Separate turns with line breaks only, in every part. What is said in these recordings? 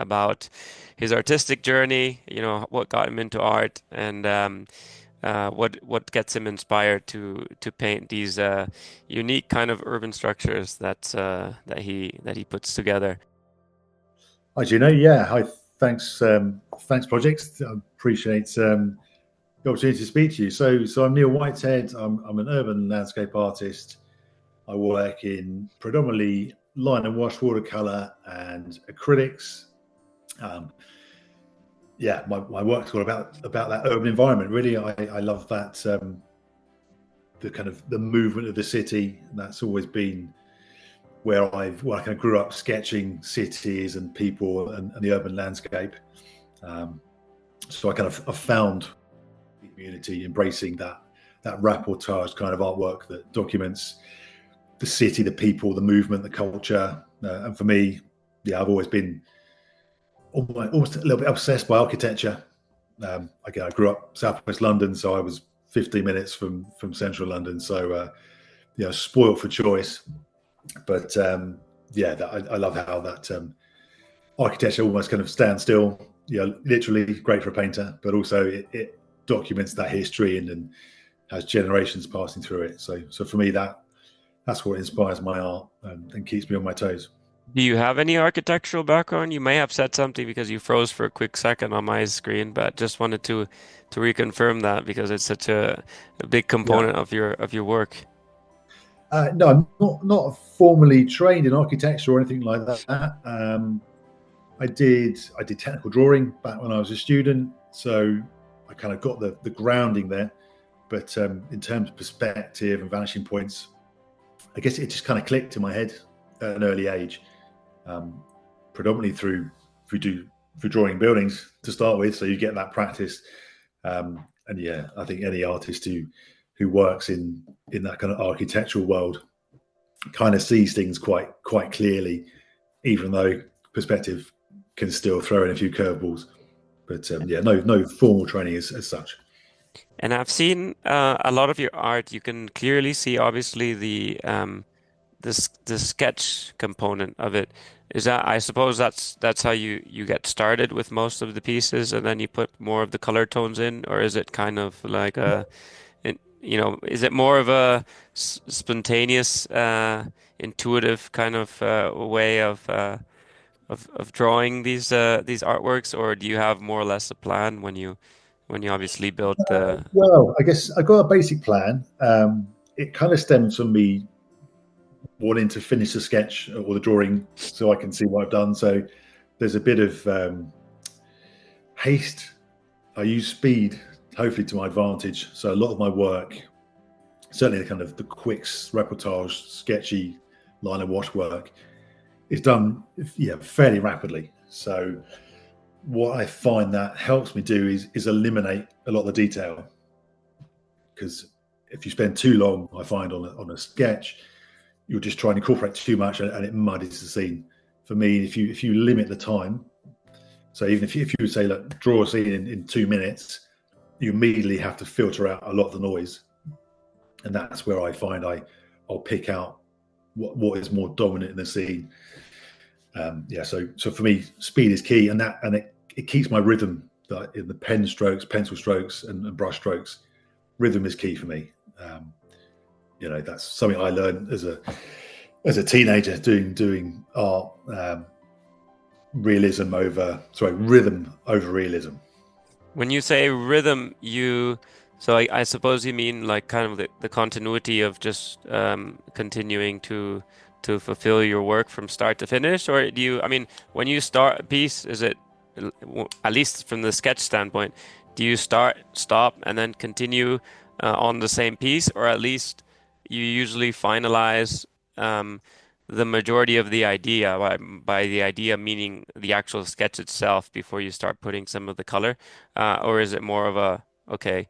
about his artistic journey, what got him into art, and what gets him inspired to paint these unique kind of urban structures that he puts together.
Hi, Gino. Yeah, hi. Thanks, Plogix. I appreciate the opportunity to speak to you. So I'm Neil Whitehead. I'm an urban landscape artist. I work in predominantly line and wash watercolor and acrylics. Um, yeah, my work's all about that urban environment. Really, I love that the kind of the movement of the city. That's always been where I kind of grew up sketching cities and people and the urban landscape. Um, so I found the community embracing that rapportage kind of artwork that documents the city, the people, the movement, the culture. And for me, yeah, I've always been almost a little bit obsessed by architecture. Again, I grew up southwest London, so I was 15 minutes from central London. So, spoiled for choice. But I love how that architecture almost kind of stands still. Literally great for a painter, but also it documents that history and has generations passing through it. So for me, that's what inspires my art and keeps me on my toes.
Do you have any architectural background? You may have said something because you froze for a quick second on my screen, but just wanted to reconfirm that because it's such a big
Yeah.
component of your work.
No, I'm not formally trained in architecture or anything like that. I did technical drawing back when I was a student, so I kind of got the grounding there. But in terms of perspective and vanishing points, I guess it just kind of clicked in my head at an early age, predominantly through drawing buildings to start with. So you get that practice, and yeah, I think any artist who works in that kind of architectural world kind of sees things quite clearly, even though perspective can still throw in a few curveballs. But no formal training as such.
And I've seen a lot of your art. You can clearly see, obviously, the sketch component of it. I suppose that's how you get started with most of the pieces, and then you put more of the color tones in, or is it kind of like is it more of a spontaneous, intuitive kind of way of drawing these artworks, or do you have more or less a plan when you obviously build the?
Well, I guess I got a basic plan. It kind of stems from me wanting to finish the sketch or the drawing so I can see what I've done. So there's a bit of haste. I use speed, hopefully to my advantage. So a lot of my work, certainly the kind of the quick reportage, sketchy line of wash work, is done fairly rapidly. So what I find that helps me do is eliminate a lot of the detail, because if you spend too long, I find on a sketch, you're just trying to incorporate too much and it muddies the scene. For me, if you limit the time, so even if you would say, look, draw a scene in 2 minutes, you immediately have to filter out a lot of the noise, and that's where I find I'll pick out what is more dominant in the scene. So for me, speed is key, and it keeps my rhythm in the pen strokes, pencil strokes, and brush strokes. Rhythm is key for me. That's something I learned as a teenager doing art. Rhythm over realism.
When you say rhythm, so I suppose you mean like kind of the continuity of just continuing to fulfill your work from start to finish, or I mean, when you start a piece, is it, at least from the sketch standpoint, do you start, stop, and then continue on the same piece, or at least you usually finalize the majority of the idea, by the idea meaning the actual sketch itself, before you start putting some of the color, or is it more of a, okay,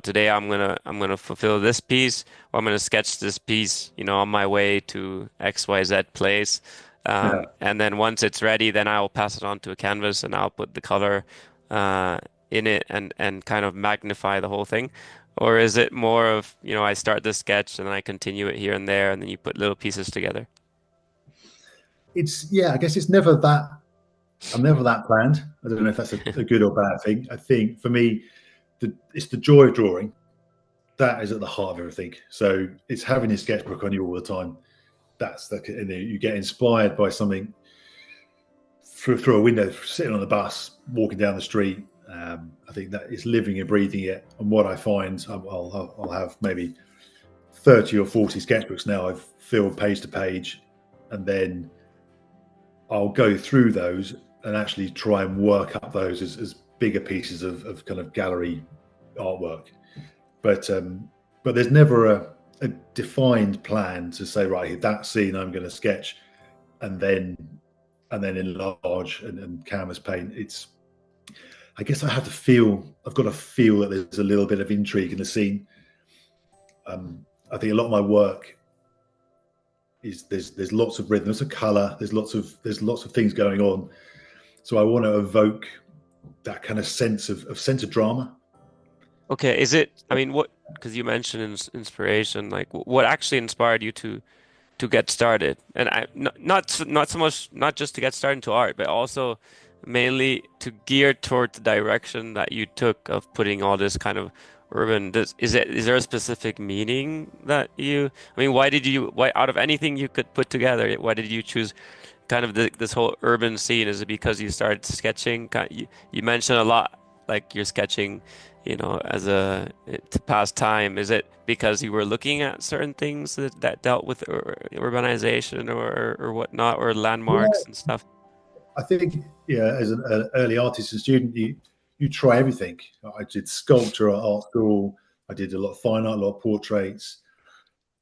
today I'm gonna fulfill this piece, or I'm gonna sketch this piece, on my way to XYZ place,
Yeah.
and then once it's ready, then I'll pass it on to a canvas and I'll put the color in it and kind of magnify the whole thing. Or is it more of, I start the sketch and then I continue it here and there, and then you put little pieces together?
I guess it's never that I'm never that planned. I don't know if that's a good or bad thing. I think for me, it's the joy of drawing that is at the heart of everything. So it's having your sketchbook on you all the time. That's the, and you get inspired by something through a window, sitting on the bus, walking down the street. I think that is living and breathing it. And what I find, I'll have maybe 30 or 40 sketchbooks now. I've filled page to page, and then I'll go through those and actually try and work up those as bigger pieces of kind of gallery artwork. But there's never a defined plan to say, right, that scene I'm going to sketch and then enlarge and canvas paint. It's, I guess I've got to feel that there's a little bit of intrigue in the scene. I think a lot of my work is there's lots of rhythm, there's a color, there's lots of things going on. So I want to evoke that kind of sense of drama.
Okay, is it, I mean, what, because you mentioned inspiration, like what actually inspired you to get started? And not so much, not just to get started into art, but also mainly to gear toward the direction that you took of putting all this kind of urban, is there a specific meaning that you, I mean, why out of anything you could put together, why did you choose kind of this whole urban scene? Is it because you started sketching? You mentioned a lot like you're sketching, as to pass time. Is it because you were looking at certain things that dealt with urbanization or whatnot, or landmarks
Yeah,
and stuff?
I think as an early artist and student, you try everything. I did sculpture at art school. I did a lot of fine art, a lot of portraits.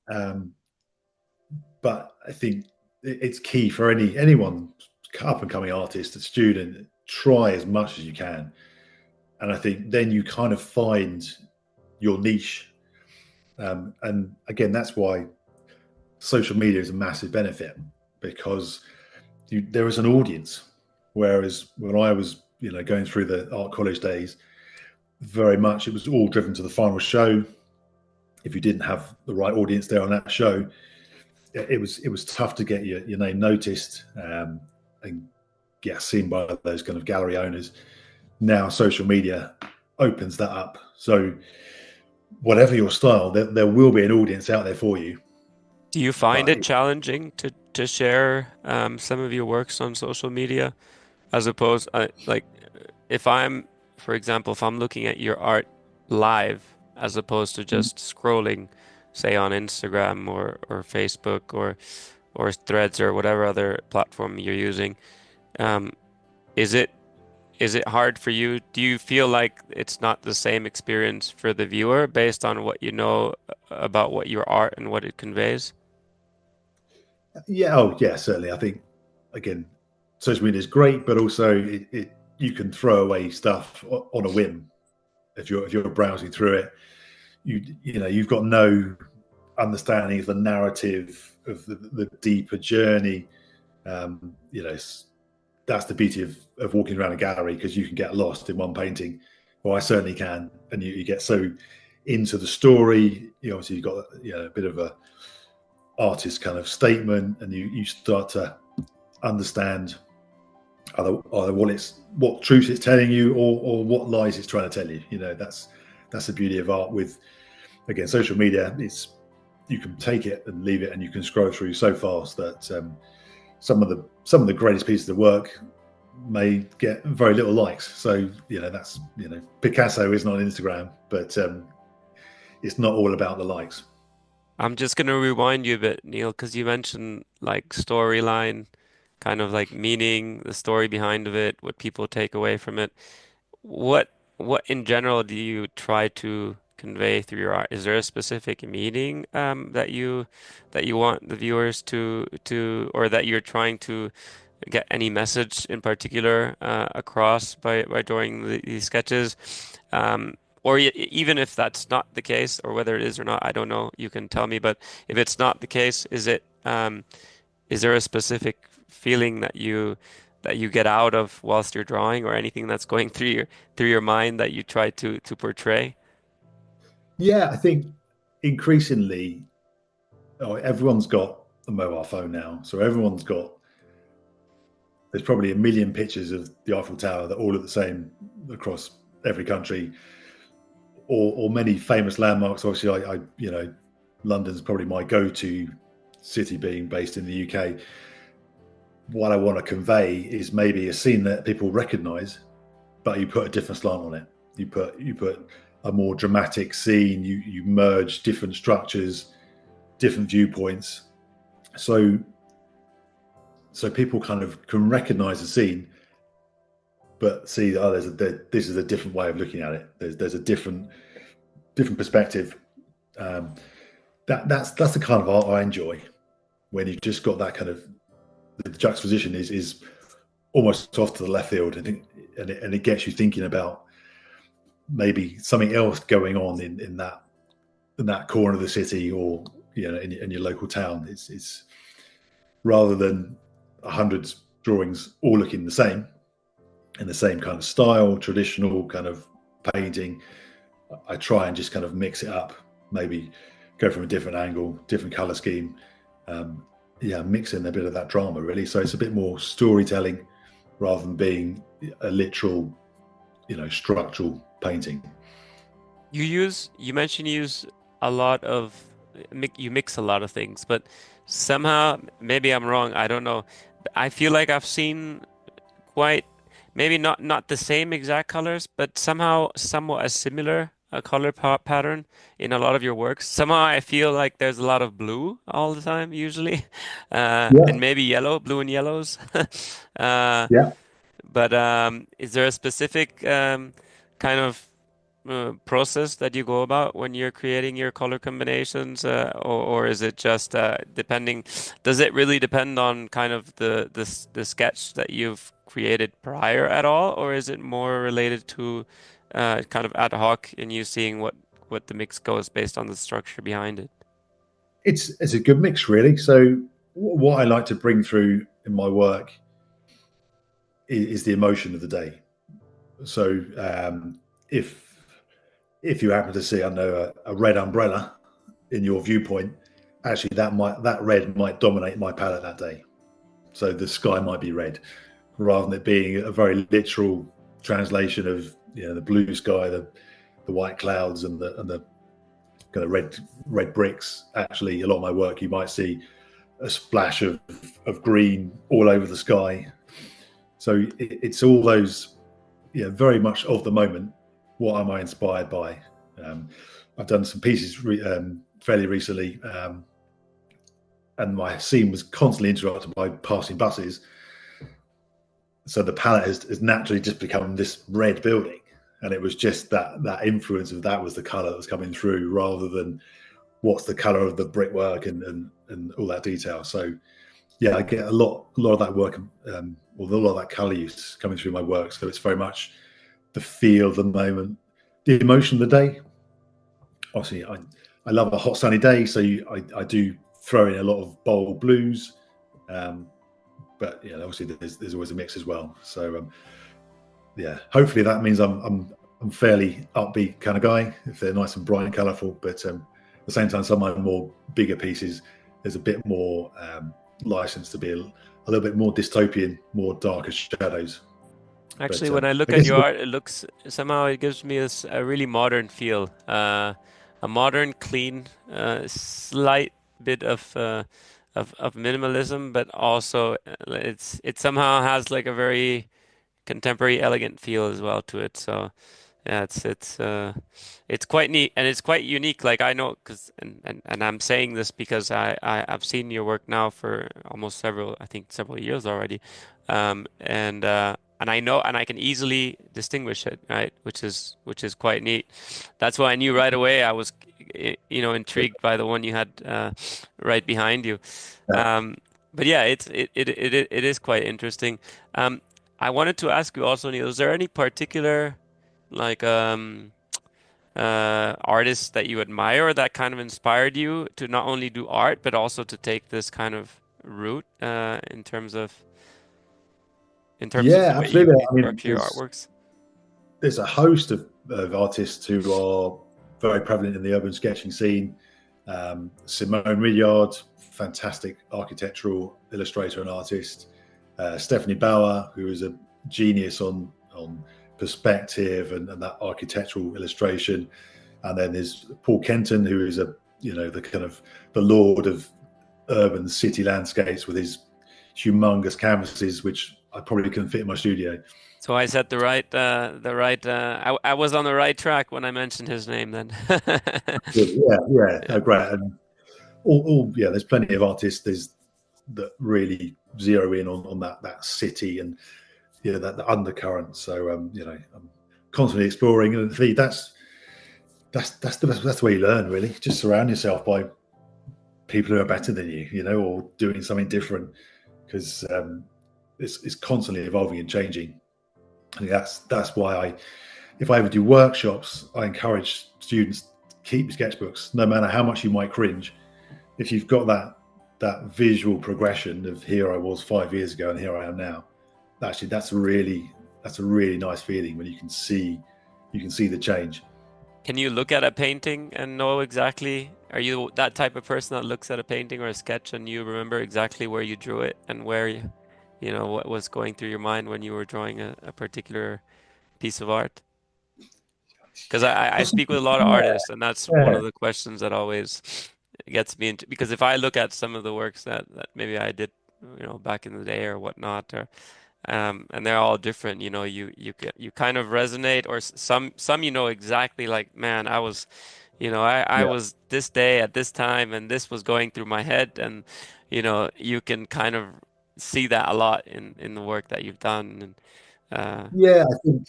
Um, but I think it's key for anyone up and coming artist, a student, try as much as you can. And I think then you kind of find your niche. And again, that's why social media is a massive benefit because there is an audience. Whereas when I was, going through the art college days, very much it was all driven to the final show. If you didn't have the right audience there on that show, it was tough to get your name noticed and get seen by those kind of gallery owners. Now social media opens that up. So whatever your style, there will be an audience out there for you.
Do you find
But
it challenging to share some of your works on social media, as opposed like if I'm, for example, if I'm looking at your art live as opposed to just scrolling, say on Instagram or Facebook or Threads or whatever other platform you're using, um, is it is it hard for you? Do you feel like it's not the same experience for the viewer based on what you know about what your art and what it conveys?
yeah, oh yeah, certainly. I think again, social media is great, but also you can throw away stuff on a whim if you're browsing through it. You've got no understanding of the narrative of the deeper journey. That's the beauty of walking around a gallery because you can get lost in one painting. Well, I certainly can, and you get so into the story. Obviously you've got a bit of a artist kind of statement, and you start to understand either what truth it's telling you or what lies it's trying to tell you. That's the beauty of art. With again social media, it's you can take it and leave it, and you can scroll through so fast that some of the greatest pieces of work may get very little likes. So that's Picasso isn't on Instagram, but it's not all about the likes.
I'm just gonna rewind you a bit, Neil, because you mentioned like storyline, kind of like meaning, the story behind of it, what people take away from it. What in general do you try to convey through your art? Is there a specific meaning that you want the viewers to or that you're trying to get any message in particular across by drawing these sketches? Or even if that's not the case, or whether it is or not, I don't know. You can tell me. But if it's not the case, is there a specific feeling that you get out of whilst you're drawing, or anything that's going through your mind that you try to portray?
Yeah, I think increasingly, everyone's got a mobile phone now, so everyone's got there's probably a million pictures of the Eiffel Tower that all look the same across every country, or many famous landmarks. Obviously, London's probably my go-to city, being based in the UK. What I want to convey is maybe a scene that people recognise, but you put a different slant on it. You put a more dramatic scene. You merge different structures, different viewpoints, so people kind of can recognise the scene, but see, this is a different way of looking at it. There's a different perspective. That's the kind of art I enjoy, when you've just got that kind of, the juxtaposition is almost off to the left field, and it gets you thinking about maybe something else going on in that corner of the city, or in your local town. It's rather than 100 drawings all looking the same, in the same kind of style, traditional kind of painting. I try and just kind of mix it up, maybe go from a different angle, different color scheme. Mix in a bit of that drama, really. So it's a bit more storytelling rather than being a literal, structural painting.
You mentioned you use a lot of, you mix a lot of things, but somehow, maybe I'm wrong, I don't know. I feel like I've seen quite, maybe not the same exact colors, but somehow somewhat a similar color pattern in a lot of your works. Somehow I feel like there's a lot of blue all the time, usually,
Yeah,
and maybe yellow, blue and yellows. Uh,
yeah.
but is there a specific kind of process that you go about when you're creating your color combinations, or is it just depending? Does it really depend on kind of the sketch that you've created prior at all, or is it more related to kind of ad hoc and you seeing what the mix goes based on the structure behind it?
It's a good mix, really. So what I like to bring through in my work is the emotion of the day. So if you happen to see, I know, a red umbrella in your viewpoint, actually that red might dominate my palette that day. So the sky might be red, rather than it being a very literal translation of the blue sky, the white clouds, and the kind of red bricks. Actually, a lot of my work, you might see a splash of green all over the sky. So it's all those, very much of the moment. What am I inspired by? I've done some pieces fairly recently, and my scene was constantly interrupted by passing buses. So the palette has naturally just become this red building, and it was just that influence of that was the color that was coming through, rather than what's the color of the brickwork and all that detail. So I get a lot of that work, or a lot of that color use coming through my work. So it's very much the feel of the moment, the emotion of the day. Obviously, I love a hot sunny day, so I do throw in a lot of bold blues, but obviously there's always a mix as well. So hopefully that means I'm fairly upbeat kind of guy if they're nice and bright and colourful. But at the same time, some of my more bigger pieces, there's a bit more license to be a little bit more dystopian, more darker shadows.
Actually,
But
when I look
I
at
guess
your art, it looks somehow it gives me a really modern feel, a modern, clean, slight bit of minimalism, but also it somehow has like a very contemporary, elegant feel as well to it. So yeah, it's quite neat and it's quite unique. Like I know, because and I'm saying this because I've seen your work now for almost several years already, and I know and I can easily distinguish it, right? Which is quite neat. That's why I knew right away I was, intrigued by the one you had right behind you. Um, but yeah, it is quite interesting. I wanted to ask you also, Neil, is there any particular like artists that you admire or that kind of inspired you to not only do art but also to take this kind of route in terms of the way you
absolutely. I mean,
structure your artworks?
there's a host of artists who are very prevalent in the urban sketching scene. Simone Riyard, fantastic architectural illustrator and artist. Stephanie Bauer, who is a genius on perspective and that architectural illustration. And then there's Paul Kenton, who is the kind of the lord of urban city landscapes with his humongous canvases, which I probably couldn't fit in my studio.
So I said I was on the right track when I mentioned his name then.
Yeah,
Yeah.
no, great. And yeah, there's plenty of artists that really zero in on that city and that the undercurrent. So I'm constantly exploring, and for me, that's the way you learn, really. Just surround yourself by people who are better than you, or doing something different, because it's constantly evolving and changing. I think that's why if I ever do workshops, I encourage students to keep sketchbooks, no matter how much you might cringe. If you've got that visual progression of here I was 5 years ago and here I am now, actually that's a really nice feeling when you can see the change.
Can you look at a painting and know exactly, are you that type of person that looks at a painting or a sketch and you remember exactly where you drew it and where what was going through your mind when you were drawing a particular piece of art? Because I speak with a lot of
Yeah,
artists, and that's one
yeah,
of the questions that always gets me into. Because if I look at some of the works that maybe I did, back in the day or whatnot, or and they're all different, you kind of resonate, or some exactly like, man, I was, I
yeah.
was this day at this time, and this was going through my head, and you can kind of see that a lot in the work that you've done, and
Yeah, I think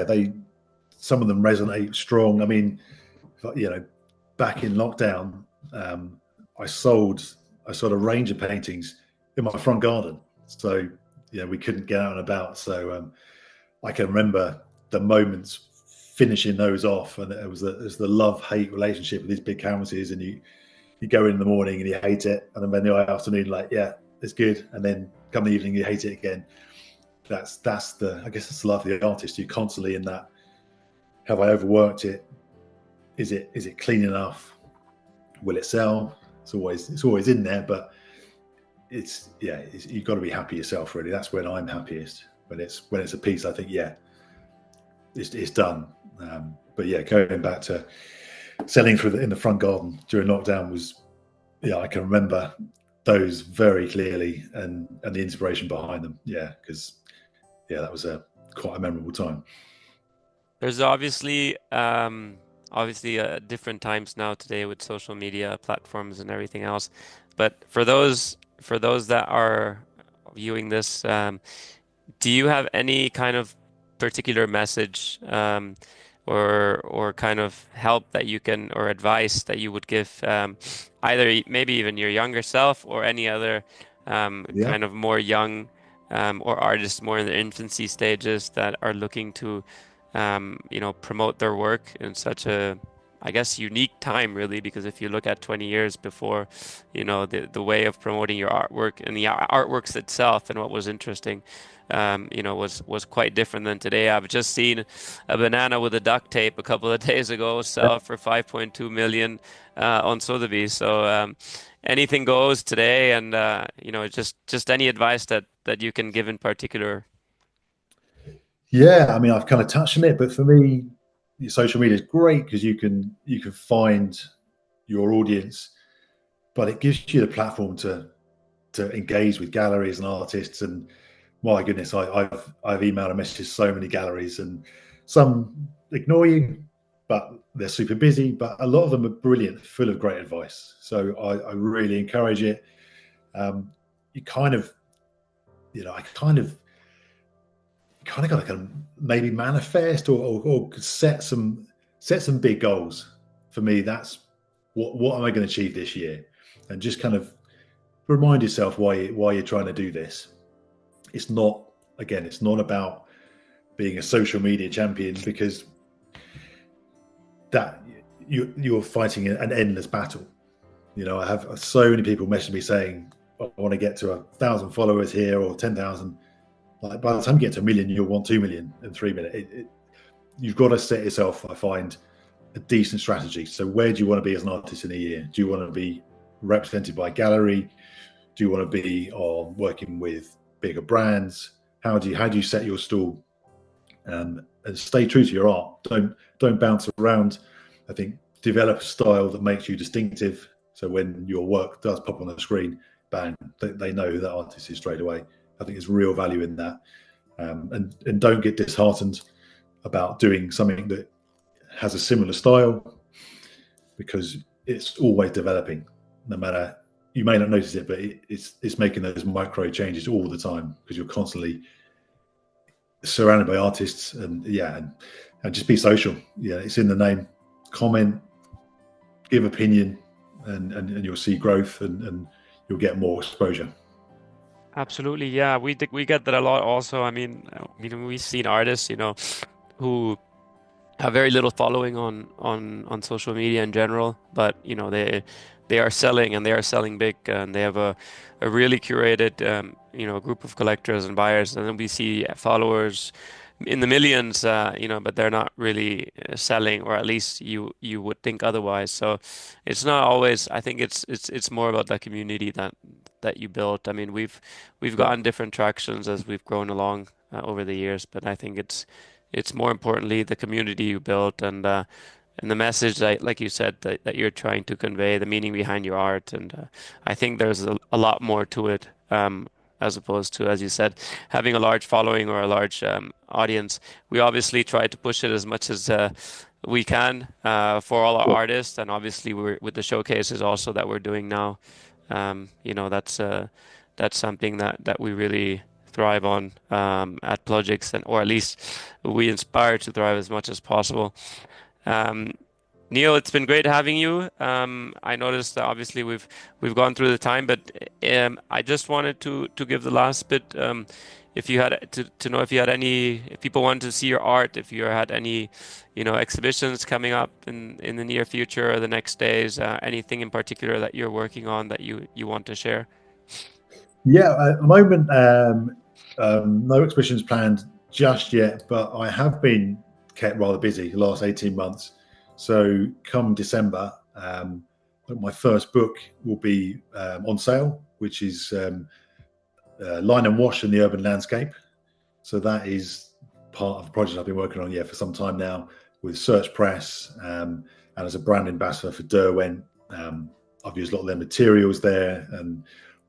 they some of them resonate strong. I mean, back in lockdown, um, I sold a range of paintings in my front garden. So we couldn't get out and about. So I can remember the moments finishing those off, and it was the love-hate relationship with these big canvases. And you go in the morning and you hate it, and then the afternoon, like, yeah, it's good, and then come the evening you hate it again. That's I guess that's the life of the artist. You're constantly in that. Have I overworked it? Is it clean enough? Will it sell? It's always in there, but you've got to be happy yourself. Really, that's when I'm happiest. When it's a piece, I think, yeah, it's done. But yeah, going back to selling in the front garden during lockdown was, I can remember those very clearly, and the inspiration behind them. Yeah, because that was quite a memorable time.
there's obviously different times now today with social media platforms and everything else. But for those that are viewing this, do you have any kind of particular message, or kind of help that you can, or advice that you would give, either maybe even your younger self or any other
Yeah,
kind of more young, or artists more in their infancy stages that are looking to promote their work in such a, I guess, unique time, really, because if you look at 20 years before, the way of promoting your artwork and the artworks itself and what was interesting, was quite different than today. I've just seen a banana with a duct tape a couple of days ago sell for 5.2 million on Sotheby's. So anything goes today, and just any advice that you can give in particular.
yeah. I mean, I've kind of touched on it, but for me, social media is great because you can find your audience, but it gives you the platform to engage with galleries and artists. And my goodness, I've emailed and messaged so many galleries, and some ignore you, but they're super busy. But a lot of them are brilliant, full of great advice. So I really encourage it. You kind of, I kind of got to kind of maybe manifest or set some big goals. For me, that's what am I going to achieve this year, and just kind of remind yourself why you're trying to do this. It's not about being a social media champion, because that you're fighting an endless battle. I have so many people message me saying, I want to get to 1,000 followers here or 10,000. Like, by the time you get to 1 million, you'll want 2 million in 3 minutes. You've got to set yourself, I find, a decent strategy. So where do you want to be as an artist in a year? Do you want to be represented by a gallery? Do you want to be working with bigger brands? How do you set your stall, and stay true to your art? Don't bounce around. I think develop a style that makes you distinctive. So when your work does pop on the screen, bang, they know who that artist is straight away. I think there's real value in that, and don't get disheartened about doing something that has a similar style, because it's always developing. No matter, you may not notice it, but it's making those micro changes all the time, because you're constantly surrounded by artists. And yeah, and just be social. Yeah, it's in the name. Comment, give opinion, and you'll see growth, and you'll get more exposure.
Absolutely. Yeah, we get that a lot also. We've seen artists, who have very little following on social media in general, but they are selling, and they are selling big, and they have a really curated group of collectors and buyers, and then we see followers in the millions, but they're not really selling, or at least you would think otherwise. So it's not always. I think it's more about the community that you built. I mean, we've
Yeah,
gotten different tractions as we've grown along over the years, but I think it's more importantly the community you built, and the message that, like you said, that you're trying to convey, the meaning behind your art. And I think there's a lot more to it, as opposed to, as you said, having a large following or a large audience. We obviously try to push it as much as we can for all our
yeah.
artists, and obviously we're with the showcases also that we're doing now. That's something that we really thrive on at Plogix, and or at least we aspire to thrive as much as possible. Um, Neil, it's been great having you. I noticed that obviously we've gone through the time, but I just wanted to give the last bit. If you had to know if you had any, if people wanted to see your art, if you had any, exhibitions coming up in the near future or the next days, anything in particular that you're working on that you want to share.
Yeah, at the moment, no exhibitions planned just yet, but I have been kept rather busy the last 18 months. So come December, my first book will be on sale, which is Line and Wash in the Urban Landscape. So that is part of the project I've been working on, yeah, for some time now, with Search Press, and as a brand ambassador for Derwent. I've used a lot of their materials there, and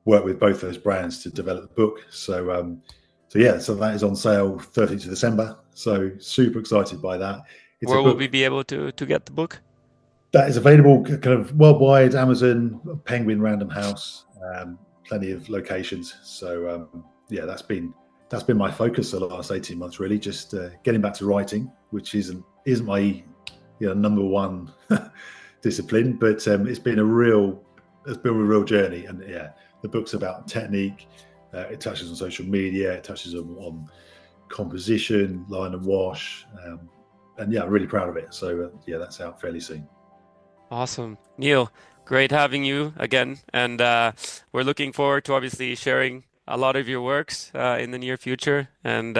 worked with both those brands to develop the book. So yeah, so that is on sale 13th of December. So super excited by that. It's a
Where will we
book
be able to get the book?
that is available kind of worldwide: Amazon, Penguin, Random House, plenty of locations. So yeah, that's been my focus the last 18 months, really, just getting back to writing, which isn't my number one discipline, but it's been a real journey. And yeah, the book's about technique. It touches on social media. It touches on composition, line and wash, and yeah, I'm really proud of it. So yeah, that's out fairly soon.
Awesome. Neil, great having you again. And we're looking forward to obviously sharing a lot of your works in the near future, and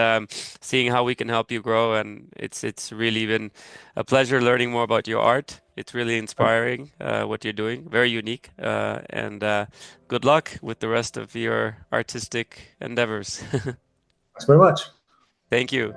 seeing how we can help you grow. And it's really been a pleasure learning more about your art. It's really inspiring what you're doing, very unique. And good luck with the rest of your artistic endeavors.
Thanks very much.
Thank you.